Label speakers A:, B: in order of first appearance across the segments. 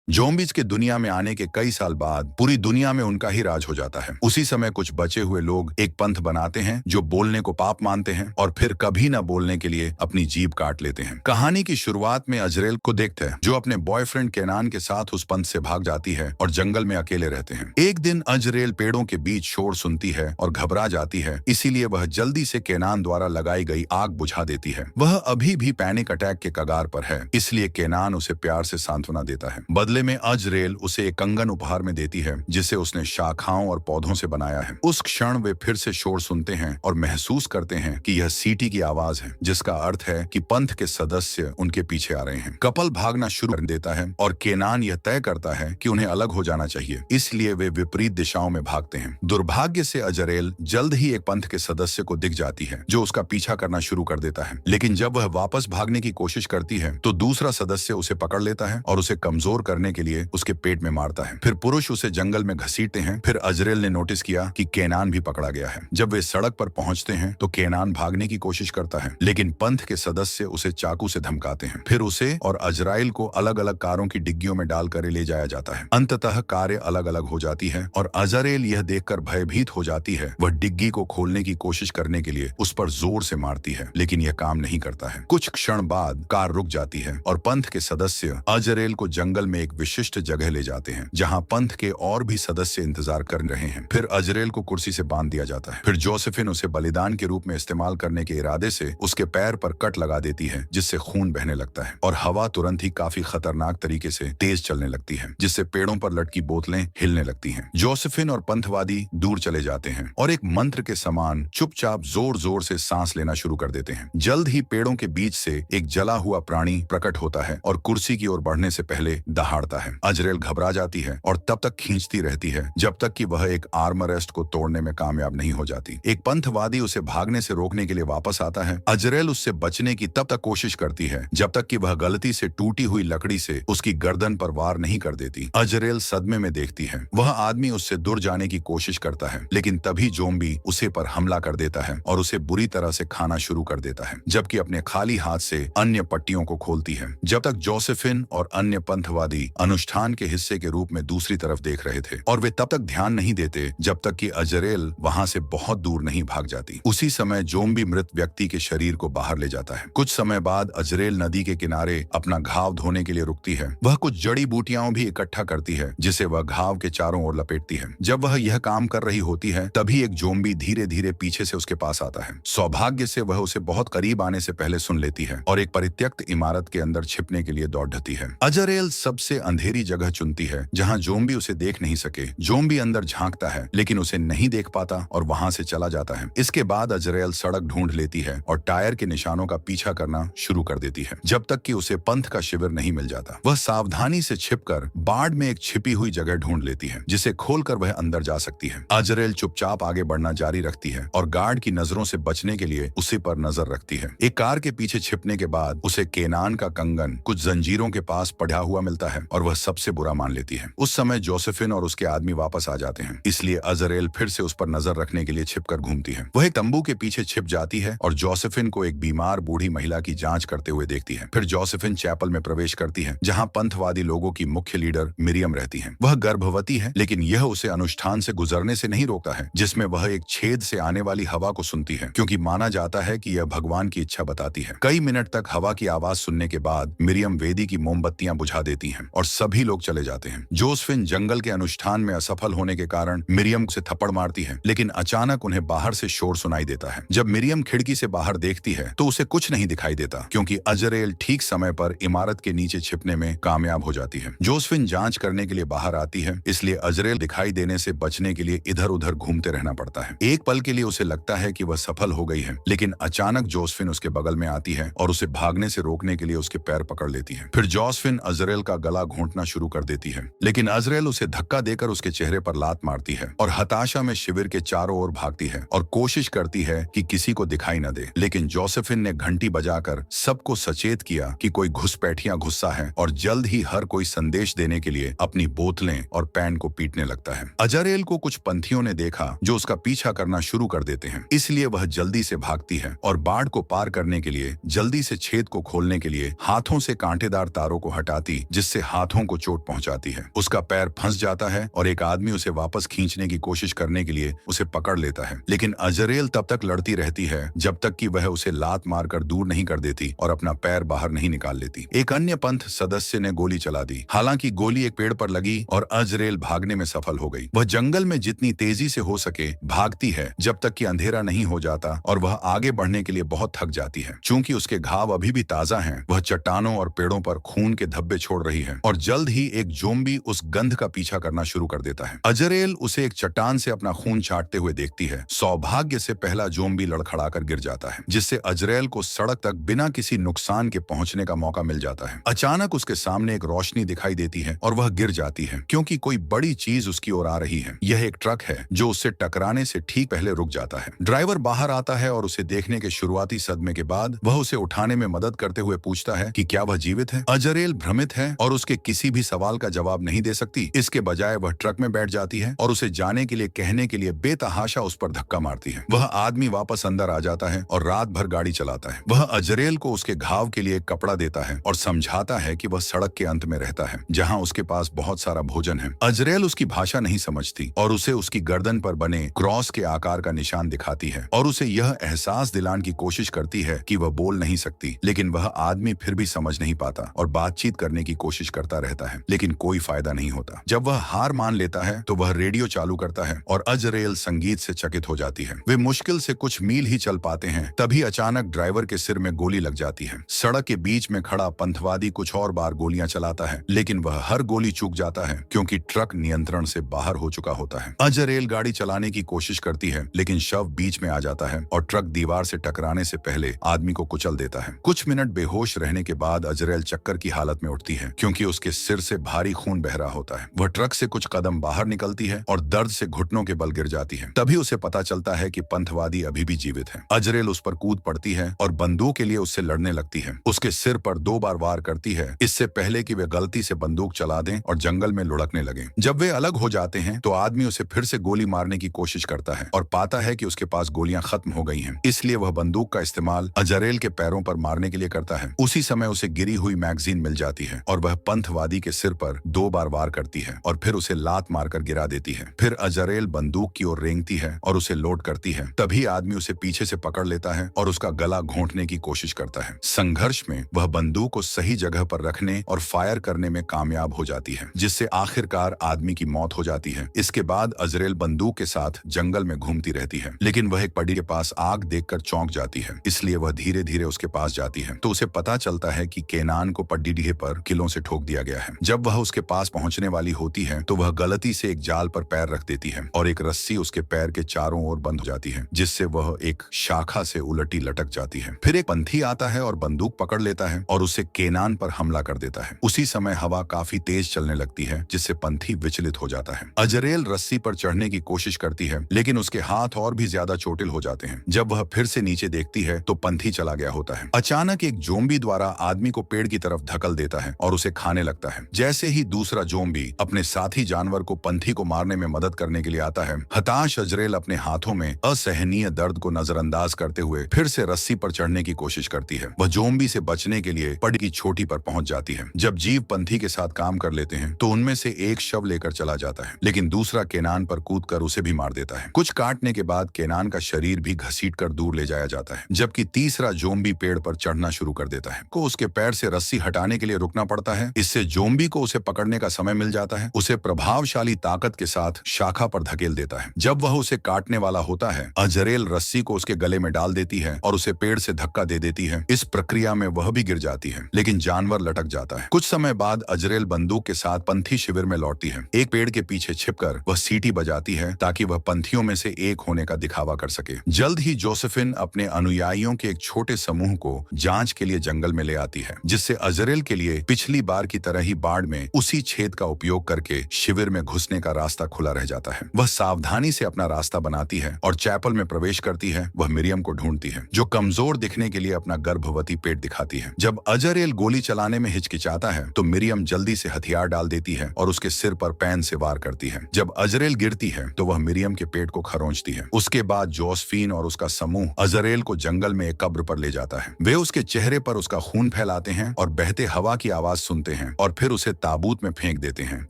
A: Zombies के दुनिया में आने के कई साल बाद पूरी दुनिया में उनका ही राज हो जाता है। उसी समय कुछ बचे हुए लोग एक पंथ बनाते हैं जो बोलने को पाप मानते हैं और फिर कभी न बोलने के लिए अपनी जीभ काट लेते हैं। कहानी की शुरुआत में अजरेल को देखते हैं जो अपने बॉयफ्रेंड केनान के साथ उस पंथ से भाग जाती है और जंगल में अकेले रहते हैं। एक दिन अजरेल पेड़ों के बीच शोर सुनती है और घबरा जाती है, इसीलिए वह जल्दी से केनान द्वारा लगाई गई आग बुझा देती है। वह अभी भी पैनिक अटैक के कगार पर है, इसलिए केनान उसे प्यार से सांत्वना देता है। बदले में अजरेल उसे एक कंगन उपहार में देती है जिसे उसने शाखाओं और पौधों से बनाया है। उस क्षण वे फिर से शोर सुनते हैं और महसूस करते हैं कि यह सीटी की आवाज है, जिसका अर्थ है कि पंथ के सदस्य उनके पीछे आ रहे हैं। कपल भागना शुरू कर देता है और केनान यह तय करता है कि उन्हें अलग हो जाना चाहिए, इसलिए वे विपरीत दिशाओं में भागते हैं। दुर्भाग्य से अजरेल जल्द ही एक पंथ के सदस्य को दिख जाती है जो उसका पीछा करना शुरू कर देता है, लेकिन जब वह वापस भागने की कोशिश करती है तो दूसरा सदस्य उसे पकड़ लेता है और उसे कमजोर करने के लिए उसके पेट में मारता है। फिर पुरुष उसे जंगल में घसीटते हैं। फिर अजरेल ने नोटिस किया कि केनान भी पकड़ा गया है। जब वे सड़क पर पहुंचते हैं तो केनान भागने की कोशिश करता है, लेकिन पंथ के सदस्य उसे चाकू से धमकाते हैं। फिर उसे और अजराइल को अलग अलग कारों की डिग्गियों में डालकर ले जाया जाता है। अंततः कारें अलग अलग हो जाती है और अजरेल यह देखकर भयभीत हो जाती है। वह डिग्गी को खोलने की कोशिश करने के लिए उस पर जोर से मारती है, लेकिन यह काम नहीं करता है। कुछ क्षण बाद कार रुक जाती है और पंथ के सदस्य अजरेल को जंगल में एक विशिष्ट जगह ले जाते हैं जहां पंथ के और भी सदस्य इंतजार कर रहे हैं। फिर अजरेल को कुर्सी से बांध दिया जाता है। फिर जोसेफिन उसे बलिदान के रूप में इस्तेमाल करने के इरादे से उसके पैर पर कट लगा देती है, जिससे खून बहने लगता है और हवा तुरंत ही काफी खतरनाक तरीके से तेज चलने लगती है, जिससे पेड़ों पर लटकी बोतलें हिलने लगती हैं। जोसेफिन और पंथवादी दूर चले जाते हैं और एक मंत्र के समान चुपचाप जोर जोर से सांस लेना शुरू कर देते हैं। जल्द ही पेड़ों के बीच से एक जला हुआ प्राणी प्रकट होता है और कुर्सी की ओर बढ़ने से पहले दहाड़ता है। अजरेल घबरा जाती है और तब तक खींचती रहती है जब तक कि वह एक आर्मर रेस्ट को तोड़ने में कामयाब नहीं हो जाती। एक पंथवादी उसे भागने से रोकने के लिए वापस आता है। अजरेल उससे बचने की तब तक कोशिश करती है जब तक कि वह गलती से टूटी हुई लकड़ी से उसकी गर्दन पर वार नहीं कर देती। अजरेल सदमे में देखती है। वह आदमी उससे दूर जाने की कोशिश करता है, लेकिन तभी ज़ॉम्बी उसे पर हमला कर देता है और उसे बुरी तरह से खाना शुरू कर देता है, जबकि अपने खाली हाथ से अन्य पट्टियों को खोलती है। जब तक जोसेफिन और अन्य पंथवादी अनुष्ठान के हिस्से के रूप में दूसरी तरफ देख रहे थे, और वे तब तक ध्यान नहीं देते जब तक कि अजरेल वहां से बहुत दूर नहीं भाग जाती। उसी समय ज़ॉम्बी मृत व्यक्ति के शरीर को बाहर ले जाता है। कुछ समय बाद अजरेल नदी के किनारे अपना घाव धोने के लिए रुकती है। वह कुछ जड़ी बूटियां भी इकट्ठा करती है जिसे वह घाव के चारों ओर लपेटती है। जब वह यह काम कर रही होती है तभी एक ज़ॉम्बी धीरे धीरे पीछे से उसके पास आता है। सौभाग्य से वह उसे बहुत करीब आने से पहले सुन लेती है और एक परित्यक्त इमारत के अंदर छिपने के लिए दौड़ती है। अजरेल सबसे अंधेरी जगह चुनती है जहां ज़ॉम्बी उसे देख नहीं सके। ज़ॉम्बी अंदर झांकता है लेकिन उसे नहीं देख पाता और वहां से चला जाता है। इसके बाद अजरेल सड़क ढूंढ लेती है और टायर के निशानों का पीछा करना शुरू कर देती है जब तक कि उसे पंथ का शिविर नहीं मिल जाता। वह सावधानी से छिपकर बाढ़ में एक छिपी हुई जगह ढूंढ लेती है जिसे खोलकर वह अंदर जा सकती है। अजरेल चुपचाप आगे बढ़ना जारी रखती है और गार्ड की नजरों से बचने के लिए उसी पर नजर रखती है। एक कार के पीछे छिपने के बाद उसे केनान का कंगन कुछ जंजीरों के पास पड़ा हुआ मिलता है और वह सबसे बुरा मान लेती है। उस समय जोसेफिन और उसके आदमी वापस आ जाते हैं, इसलिए अजरेल फिर से उस पर नजर रखने के लिए छिपकर घूमती है। वह एक तंबू के पीछे छिप जाती है और जोसेफिन को एक बीमार बूढ़ी महिला की जांच करते हुए देखती है। फिर जोसेफिन चैपल में प्रवेश करती है जहां पंथवादी लोगों की मुख्य लीडर मिरियम रहती है। वह गर्भवती है, लेकिन यह उसे अनुष्ठान से गुजरने से नहीं रोकता है जिसमें वह एक छेद से आने वाली हवा को सुनती है, क्योंकि माना जाता है कि यह भगवान की इच्छा बताती है। कई मिनट तक हवा की आवाज सुनने के बाद मिरियम वेदी की मोमबत्तियां बुझा देती हैं और सभी लोग चले जाते हैं। जोसेफिन जंगल के अनुष्ठान में असफल होने के कारण मिरियम से थप्पड़ मारती है, लेकिन अचानक उन्हें बाहर से शोर सुनाई देता है। जब मिरियम खिड़की से बाहर देखती है तो उसे कुछ नहीं दिखाई देता, क्योंकि अजरेल ठीक समय पर इमारत के नीचे छिपने में कामयाब हो जाती है। जोसेफिन जांच करने के लिए बाहर आती है, इसलिए अजरेल दिखाई देने से बचने के लिए इधर उधर घूमते रहना पड़ता है। एक पल के लिए उसे लगता है कि वह सफल हो गई है, लेकिन अचानक जोसेफिन उसके बगल में आती है और उसे भागने से रोकने के लिए उसके पैर पकड़ लेती है। फिर जोसेफिन अजरेल का गला घोंटना शुरू कर देती है, लेकिन अजरेल उसे धक्का देकर उसके चेहरे पर लात मारती है और हताशा में शिविर के चारों ओर भागती है और कोशिश करती है कि किसी को दिखाई न दे। लेकिन जोसेफिन ने घंटी बजाकर सबको सचेत किया कि कोई घुसपैठिया गुस्सा है और जल्द ही हर कोई संदेश देने के लिए अपनी बोतलें और पैन को पीटने लगता है। अजरेल को कुछ पंथियों ने देखा जो उसका पीछा करना शुरू कर देते हैं, इसलिए वह जल्दी से भागती है और बाढ़ को पार करने के लिए जल्दी से छेद को खोलने के लिए हाथों से कांटेदार तारों को हटाती, जिससे हाथों को चोट पहुंचाती है। उसका पैर फंस जाता है और एक आदमी उसे वापस खींचने की कोशिश करने के लिए उसे पकड़ लेता है, लेकिन अजरेल तब तक लड़ती रहती है जब तक कि वह उसे लात मारकर दूर नहीं कर देती और अपना पैर बाहर नहीं निकाल लेती। एक अन्य पंथ सदस्य ने गोली चला दी। हालांकि गोली एक पेड़ पर लगी और अजरेल भागने में सफल हो गई। वह जंगल में जितनी तेजी से हो सके भागती है जब तक कि अंधेरा नहीं हो जाता और वह आगे बढ़ने के लिए बहुत थक जाती है। चूंकि उसके घाव अभी भी ताजा हैं, वह चट्टानों और पेड़ों पर खून के धब्बे छोड़ रही है और जल्द ही एक ज़ोंबी उस गंध का पीछा करना शुरू कर देता है। अजरेल उसे एक चट्टान से अपना खून छाटते हुए देखती है। सौभाग्य से पहला ज़ोंबी लड़खड़ाकर गिर जाता है, जिससे अजरेल को सड़क तक बिना किसी नुकसान के पहुंचने का मौका मिल जाता है। अचानक उसके सामने एक रोशनी दिखाई देती है और वह गिर जाती है क्योंकि कोई बड़ी चीज उसकी ओर आ रही है। यह एक ट्रक है जो उससे टकराने से ठीक पहले रुक जाता है। ड्राइवर बाहर आता है और उसे देखने के शुरुआती सदमे के बाद वह उसे उठाने में मदद करते हुए पूछता है कि क्या वह जीवित है। अजरेल भ्रमित है और उसके किसी भी सवाल का जवाब नहीं दे सकती। इसके बजाय वह ट्रक में बैठ जाती है और उसे जाने के लिए कहने के लिए बेतहाशा उस पर धक्का मारती है। वह आदमी वापस अंदर आ जाता है और रात भर गाड़ी चलाता है। वह अजरेल को उसके घाव के लिए एक कपड़ा देता है और समझाता है कि वह सड़क के अंत में रहता है जहां उसके पास बहुत सारा भोजन है। अजरेल उसकी भाषा नहीं समझती और उसे उसकी गर्दन पर बने क्रॉस के आकार का निशान दिखाती है और उसे यह एहसास दिलाने की कोशिश करती है कि वह बोल नहीं सकती, लेकिन वह आदमी फिर भी समझ नहीं पाता और बातचीत करने की कोशिश करता रहता है, लेकिन कोई फायदा नहीं होता। जब वह हार मान लेता है तो वह रेडियो चालू करता है और अजरेल संगीत से चकित हो जाती है। वे मुश्किल से कुछ मील ही चल पाते हैं, तभी अचानक ड्राइवर के सिर में गोली लग जाती है। सड़क के बीच में खड़ा पंथवादी कुछ और बार गोलियां चलाता है, लेकिन वह हर गोली चूक जाता है क्योंकि ट्रक नियंत्रण से बाहर हो चुका होता है। अजरेल गाड़ी चलाने की कोशिश करती है, लेकिन शव बीच में आ जाता है और ट्रक दीवार से टकराने से पहले आदमी को कुचल देता है। कुछ मिनट बेहोश रहने के बाद अजरेल चक्कर की हालत में उठती है क्योंकि उसके सिर से भारी खून बह रहा होता है। वह ट्रक से कुछ कदम बाहर निकलती है और दर्द से घुटनों के बल गिर जाती है। तभी उसे पता चलता है कि पंथवादी अभी भी जीवित है। अजरेल उस पर कूद पड़ती है और बंदूक के लिए उससे लड़ने लगती है। उसके सिर पर 2 बार वार करती है, इससे पहले कि वे गलती से बंदूक चला दें और जंगल में लुढ़कने लगे। जब वे अलग हो जाते हैं तो आदमी उसे फिर से गोली मारने की कोशिश करता है और पाता है कि उसके पास गोलियां खत्म हो गई हैं। इसलिए वह बंदूक का इस्तेमाल अजरेल के पैरों पर मारने के लिए करता है। उसी समय उसे गिरी हुई मैगजीन मिल जाती है और वह पंथवादी के सिर पर 2 बार वार करती है और फिर उसे लात मारकर गिरा देती है। फिर अजरेल बंदूक की ओर रेंगती है और उसे लोड करती है। तभी आदमी उसे पीछे से पकड़ लेता है और उसका गला घोंटने की कोशिश करता है। संघर्ष में वह बंदूक को सही जगह पर रखने और फायर करने में कामयाब हो जाती है, जिससे आखिरकार आदमी की मौत हो जाती है। इसके बाद अजरेल बंदूक के साथ जंगल में घूमती रहती है, लेकिन वह एक पड़ी के पास आग देखकर चौंक जाती है, इसलिए वह धीरे धीरे उसके पास जाती है तो उसे पता चलता है कि केनान को पड्डीडीह पर किलों से ठोक दिया गया है। जब वह उसके पास पहुंचने वाली होती है तो वह गलती से एक जाल पर पैर रख देती है और एक रस्सी उसके पैर के चारों ओर बंद हो जाती है, जिससे वह एक शाखा से उलटी लटक जाती है। फिर एक पंथी आता है और बंदूक पकड़ लेता है और उसे केनान पर हमला कर देता है। उसी समय हवा काफी तेज चलने लगती है, जिससे पंथी विचलित हो जाता है। अजरेल रस्सी पर चढ़ने की कोशिश करती है, लेकिन उसके हाथ और भी ज्यादा चोटिल हो जाते हैं। जब वह फिर से नीचे देखती है तो पंथी चला गया होता है। अचानक एक जोम्बी द्वारा आदमी को पेड़ की तरफ धकल देता है और उसे खाने लगता है। जैसे ही दूसरा जोम्बी अपने साथी जानवर को पंथी को मारने में मदद करने के लिए आता है, हताश अजरेल अपने हाथों में असहनीय दर्द को नजरअंदाज करते हुए फिर से रस्सी पर चढ़ने की कोशिश करती है। वह जोम्बी से बचने के लिए पड़ी की चोटी पर पहुंच जाती है। जब जीव पंथी के साथ काम कर लेते हैं तो उनमें से एक शव लेकर चला जाता है, लेकिन दूसरा केनान पर कूदकर उसे भी मार देता है। कुछ काटने के बाद केनान का शरीर भी घसीटकर दूर ले जाया जाता है, जबकि तीसरा जोम्बी पेड़ पर चढ़ना शुरू कर देता है। को उसके पैर से रस्सी हटाने के लिए रुकना पड़ता है। इससे जोम्बी को उसे पकड़ने का समय मिल जाता है। उसे प्रभावशाली ताकत के साथ शाखा पर धकेल देता है। जब वह उसे काटने वाला होता है, अजरेल रस्सी को उसके गले में डाल देती है और उसे पेड़ से धक्का दे देती है। इस प्रक्रिया में वह भी गिर जाती है, लेकिन जानवर लटक जाता है। कुछ समय बाद अजरेल बंदूक के साथ पंथी शिविर में लौटती है। एक पेड़ के पीछे छिपकर वह सीटी बजाती है ताकि वह पंथियों में से एक होने का दिखावा कर सके। जल्द ही जोसेफिन अपने अनुयायियों के एक छोटे समूह को जांच के लिए जंगल में ले आती है, जिससे अजरेल के लिए पिछली बार की तरह ही बाढ़ में उसी छेद का उपयोग करके शिविर में घुसने का रास्ता खुला रह जाता है। वह सावधानी से अपना रास्ता बनाती है और चैपल में प्रवेश करती है। वह मिरियम को ढूंढती है, जो कमजोर दिखने के लिए अपना गर्भवती पेट दिखाती है। जब अजरेल गोली चलाने में हिचकिचाता है तो मिरियम जल्दी से हथियार डाल देती है और उसके सिर पर पेन से वार करती है। जब अजरेल गिरती है तो वह मिरियम के पेट को खरोंचती है। उसके बाद जोसेफिन और उसका समूह अजरेल को जंगल में एक कब्र पर ले जाता है। वे उसके चेहरे पर उसका खून फैलाते हैं और बहते हवा की आवाज सुनते हैं। हैं और फिर उसे ताबूत में फेंक देते हैं,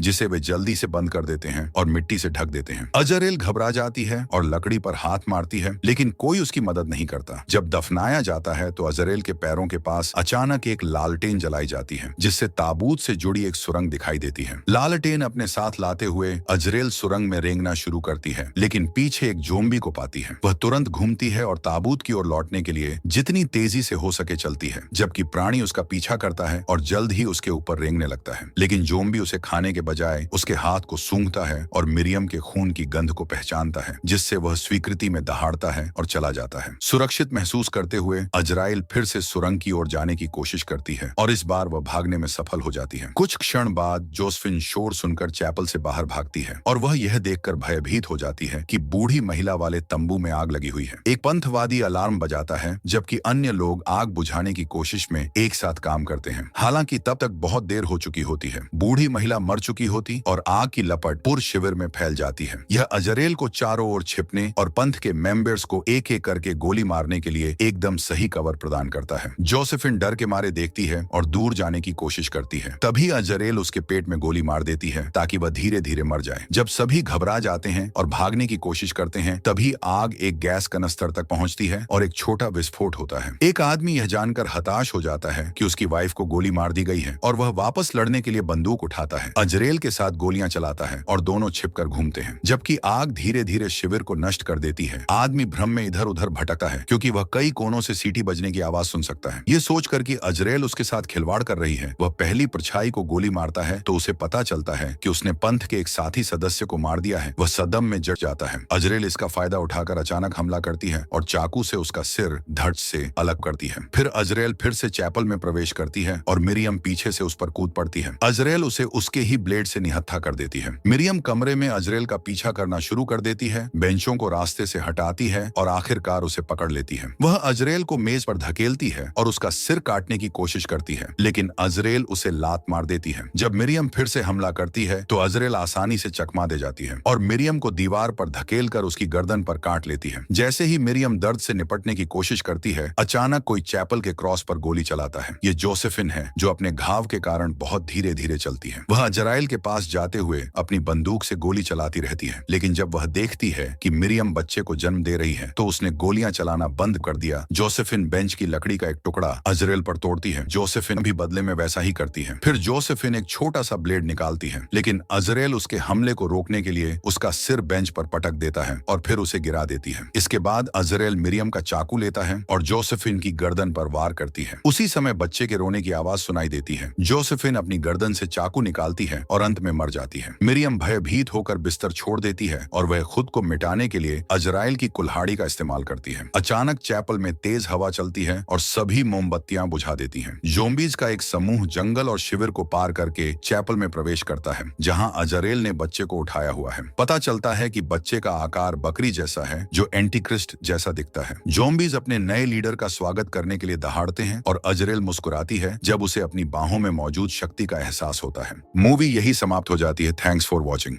A: जिसे वे जल्दी से बंद कर देते हैं और मिट्टी से ढक देते हैं। अजरेल घबरा जाती है और लकड़ी पर हाथ मारती है, लेकिन कोई उसकी मदद नहीं करता। जब दफनाया जाता है तो अजरेल के पैरों के पास अचानक एक लालटेन जलाई जाती है, जिससे ताबूत से जुड़ी एक सुरंग दिखाई देती है। लालटेन अपने साथ लाते हुए अजरेल सुरंग में रेंगना शुरू करती है, लेकिन पीछे एक जोम्बी को पाती है। वह तुरंत घूमती है और ताबूत की ओर लौटने के लिए जितनी तेजी से हो सके चलती है, जबकि प्राणी उसका पीछा करता है और जल्द ही उसके ऊपर रेंगने लगता है। लेकिन जोम्बी उसे खाने के बजाय उसके हाथ को सूंघता है और मिरियम के खून की गंध को पहचानता है, जिससे वह स्वीकृति में दहाड़ता है और चला जाता है। सुरक्षित महसूस करते हुए अजराइल फिर से सुरंग की ओर जाने की कोशिश करती है और इस बार वह भागने में सफल हो जाती है। कुछ क्षण बाद जोसेफिन शोर सुनकर चैपल से बाहर भागती है और वह यह देखकर भयभीत हो जाती है कि बूढ़ी महिला वाले तंबू में आग लगी हुई है। एक पंथवादी अलार्म बजाता है, जबकि अन्य लोग आग बुझाने की कोशिश में एक साथ काम करते हैं। हालांकि तब तक बहुत देर हो चुकी होती है। बूढ़ी महिला मर चुकी होती और आग की लपट पूरे शिविर में फैल जाती है। यह अजरेल को चारों ओर छिपने और पंथ के मेंबर्स को एक एक करके गोली मारने के लिए एकदम सही कवर प्रदान करता है। जोसेफिन डर के मारे देखती है और दूर जाने की कोशिश करती है। तभी अजरेल उसके पेट में गोली मार देती है ताकि वह धीरे धीरे मर जाए। जब सभी घबरा जाते हैं और भागने की कोशिश करते हैं, तभी आग एक गैस कनस्तर तक पहुंचती है और एक छोटा विस्फोट होता है। एक आदमी यह जानकर हताश हो जाता है कि उसकी वाइफ को गोली मार दी गई है और वह वापस लड़ने के लिए बंदूक उठाता है। अजरेल के साथ गोलियां चलाता है और दोनों छिपकर घूमते हैं। जबकि आग धीरे धीरे शिविर को नष्ट कर देती है, आदमी भ्रम में इधर उधर भटकता है, क्योंकि वह कई कोनों से सीटी बजने की आवाज सुन सकता है। ये सोचकर कि अजरेल उसके साथ खिलवाड़ कर रही है, वह पहली परछाई को गोली मारता है तो उसे पता चलता है कि उसने पंथ के एक साथी सदस्य को मार दिया है। वह सदम में जट जाता है। अजरेल इसका फायदा उठाकर अचानक हमला करती है और चाकू से उसका सिर धड़ से अलग करती है। फिर अजरेल फिर से चैपल में प्रवेश करती है और मिरियम पीछे से उस पर कूद पड़ती है। अजरेल उसे उसके ही ब्लेड से निहत्था कर देती है। मिरियम कमरे में अजरेल का पीछा करना शुरू कर देती है, बेंचों को रास्ते से हटाती है और आखिरकार उसे पकड़ लेती है। वह अजरेल को मेज पर धकेलती है और उसका सिर काटने की कोशिश करती है, लेकिन अजरेल उसे लात मार देती है। जब मिरियम फिर से हमला करती है तो अजरेल आसानी से चकमा दे जाती है और मिरियम को दीवार पर धकेलकर उसकी गर्दन पर काट लेती है। जैसे ही मिरियम दर्द से निपटने की कोशिश करती है, अचानक कोई चैपल के क्रॉस पर गोली चलाता है। ये जोसेफिन है, जो अपने घाव के कारण बहुत धीरे धीरे चलती है। वह अजराइल के पास जाते हुए अपनी बंदूक से गोली चलाती रहती है, लेकिन जब वह देखती है कि मिरियम बच्चे को जन्म दे रही है तो उसने गोलियां चलाना बंद कर दिया। जोसेफिन बेंच की लकड़ी का एक टुकड़ा अजरेल पर तोड़ती है। जोसेफिन भी बदले में वैसा ही करती है। फिर जोसेफिन एक छोटा सा ब्लेड निकालती है, लेकिन अजरेल उसके हमले को रोकने के लिए उसका सिर बेंच पर पटक देता है और फिर उसे गिरा देती है। इसके बाद अजरेल मिरियम का चाकू लेता है और जोसेफिन की गर्दन पर वार करती है। उसी समय बच्चे के रोने की आवाज सुनाई देती है। जोसेफिन अपनी गर्दन से चाकू निकालती है और अंत में मर जाती है। मिरियम भयभीत होकर बिस्तर छोड़ देती है और वह खुद को मिटाने के लिए अजराइल की कुल्हाड़ी का इस्तेमाल करती है। अचानक चैपल में तेज हवा चलती है और सभी मोमबत्तियां बुझा देती हैं। ज़ोंबीज का एक समूह जंगल और शिविर को पार करके चैपल में प्रवेश करता है, जहां अजरेल ने बच्चे को उठाया हुआ है। पता चलता है कि बच्चे का आकार बकरी जैसा है, जो एंटीक्रिस्ट जैसा दिखता है। ज़ोंबीज अपने नए लीडर का स्वागत करने के लिए दहाड़ते हैं और अजरेल मुस्कुराती है जब उसे अपनी बाहों में मौजूद शक्ति का एहसास होता है। मूवी यही समाप्त हो जाती है। Thanks for watching.